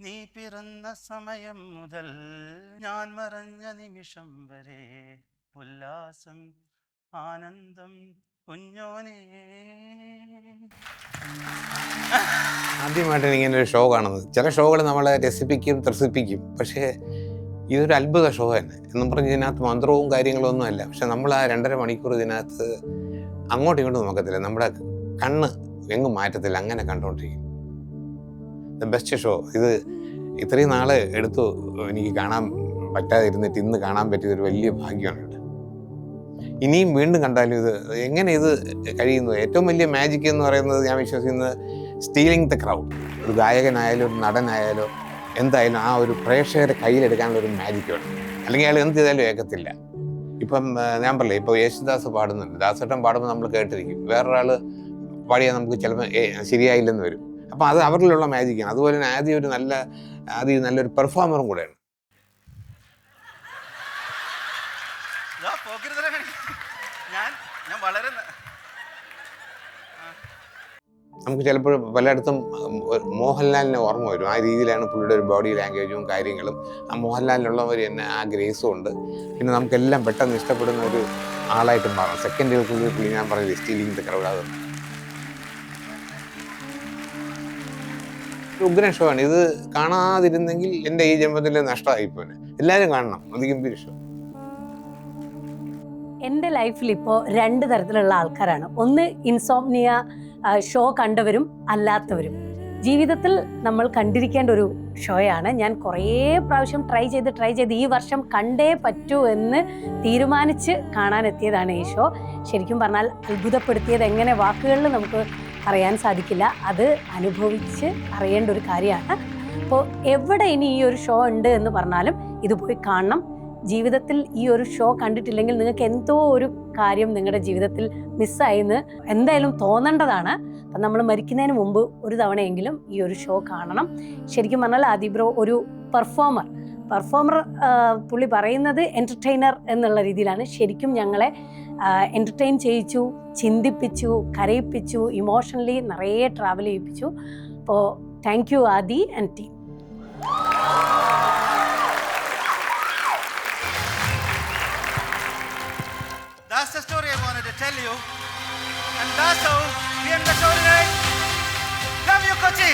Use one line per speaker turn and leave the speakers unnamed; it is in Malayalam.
നീ പിറന്ന സമയം മുതൽ ഞാൻ മറഞ്ഞ നിമിഷം വരെ ഉല്ലാസം ആനന്ദം കുഞ്ഞോനേ.
ആദ്യമായിട്ടാണ് ഇങ്ങനെ ഒരു ഷോ കാണുന്നത്. ചില ഷോകൾ നമ്മളെ രസിപ്പിക്കും ത്രസിപ്പിക്കും, പക്ഷേ ഇതൊരു അത്ഭുത ഷോ തന്നെ എന്നും പറഞ്ഞ് ഇതിനകത്ത് മന്ത്രവും കാര്യങ്ങളും ഒന്നുമല്ല. പക്ഷെ നമ്മൾ ആ 2.5 മണിക്കൂർ ഇതിനകത്ത് അങ്ങോട്ടും ഇങ്ങോട്ടും നോക്കത്തില്ല, നമ്മുടെ കണ്ണ് എങ്ങും മാറ്റത്തില്ല, അങ്ങനെ കണ്ടുകൊണ്ടിരിക്കും. The best show. ഇത് ഇത്രയും നാൾ എടുത്തു എനിക്ക് കാണാൻ പറ്റാതിരുന്നിട്ട് ഇന്ന് കാണാൻ പറ്റിയതൊരു വലിയ ഭാഗ്യമാണ്. ഇനിയും വീണ്ടും കണ്ടാലും ഇത് എങ്ങനെ ഇത് കഴിയുന്നു. ഏറ്റവും വലിയ മാജിക് എന്ന് പറയുന്നത് ഞാൻ വിശ്വസിക്കുന്നത് സ്റ്റീലിംഗ് ദ ക്രൗഡ്. ഒരു ഗായകനായാലും ഒരു നടനായാലോ എന്തായാലും ആ ഒരു പ്രേക്ഷകരെ കയ്യിലെടുക്കാനുള്ള ഒരു മാജിക് വേണം. അല്ലെങ്കിൽ അയാൾ എന്ത് ചെയ്താലും ഏക്കത്തില്ല. ഇപ്പം ഞാൻ പറയില്ലേ, ഇപ്പോൾ യേശുദാസ് പാടുന്നുണ്ട്, ദാസേട്ടൻ പാടുമ്പോൾ നമ്മൾ കേട്ടിരിക്കും, വേറൊരാൾ പാടിയാൽ നമുക്ക് ചിലപ്പോൾ ശരിയായില്ലെന്ന് വരും. അപ്പം അത് അവരിലുള്ള മാജിക്കാണ്. അതുപോലെ തന്നെ ആദ്യം നല്ലൊരു പെർഫോമറും കൂടെയാണ്. നമുക്ക് ചിലപ്പോൾ പലയിടത്തും മോഹൻലാലിനെ ഓർമ്മ വരും. ആ രീതിയിലാണ് പുള്ളിയുടെ ഒരു ബോഡി ലാംഗ്വേജും കാര്യങ്ങളും. ആ മോഹൻലാലിനുള്ളവർ തന്നെ ആ ഗ്രേസും ഉണ്ട്. പിന്നെ നമുക്കെല്ലാം പെട്ടെന്ന് ഇഷ്ടപ്പെടുന്ന ഒരു ആളായിട്ട് മാറും. സെക്കൻഡുകൾക്കുള്ളിൽ പുള്ളി ഞാൻ പറഞ്ഞത് സ്റ്റീലിംഗ് ദ ക്രൗഡ്. അത് ഉഗ്രൻ ഷോ ആണ്. ഇത് കാണാതിരുന്നെങ്കിൽ എൻ്റെ ഈ ജന്മത്തിൽ നഷ്ടമായിപ്പോനെ. എല്ലാവരും കാണണം, അതിഗംഭീര ഷോ.
എൻ്റെ ലൈഫിൽ ഇപ്പോൾ 2 തരത്തിലുള്ള ആൾക്കാരാണ്. ഒന്ന് ഇൻസോംനിയ ഷോ കണ്ടവരും അല്ലാത്തവരും. ജീവിതത്തിൽ നമ്മൾ കണ്ടിരിക്കേണ്ട ഒരു ഷോയാണ്. ഞാൻ കുറേ പ്രാവശ്യം ട്രൈ ചെയ്ത് ഈ വർഷം കണ്ടേ പറ്റൂ എന്ന് തീരുമാനിച്ച് കാണാനെത്തിയതാണ് ഈ ഷോ. ശരിക്കും പറഞ്ഞാൽ അത്ഭുതപ്പെടുത്തിയത് എങ്ങനെ വാക്കുകളിൽ നമുക്ക് പറയാൻ സാധിക്കില്ല. അത് അനുഭവിച്ച് അറിയേണ്ട ഒരു കാര്യമാണ്. അപ്പോൾ എവിടെ ഇനി ഈ ഒരു ഷോ ഉണ്ട് എന്ന് പറഞ്ഞാലും ഇത് പോയി കാണണം. ജീവിതത്തിൽ ഈ ഒരു ഷോ കണ്ടിട്ടില്ലെങ്കിൽ നിങ്ങൾക്ക് എന്തോ ഒരു കാര്യം നിങ്ങളുടെ ജീവിതത്തിൽ മിസ്സായിന്ന് എന്തായാലും തോന്നേണ്ടതാണ്. അപ്പം നമ്മൾ മരിക്കുന്നതിന് മുമ്പ് ഒരു തവണയെങ്കിലും ഈ ഒരു ഷോ കാണണം. ശരിക്കും പറഞ്ഞാൽ ആദിബ്രോ ഒരു പെർഫോമർ പുള്ളി പറയുന്നത് എൻ്റർടൈനർ എന്നുള്ള രീതിയിലാണ്. ശരിക്കും ഞങ്ങളെ എൻ്റർടൈൻ ചെയ്യിച്ചു, ചിന്തിപ്പിച്ചു, കരയിപ്പിച്ചു, ഇമോഷണലി നിറയെ ട്രാവൽ ചെയ്യിപ്പിച്ചു. അപ്പോൾ thank you Adi and team.
That's the story I wanted to tell you. And that's how we end the show tonight. Love you, Kochi.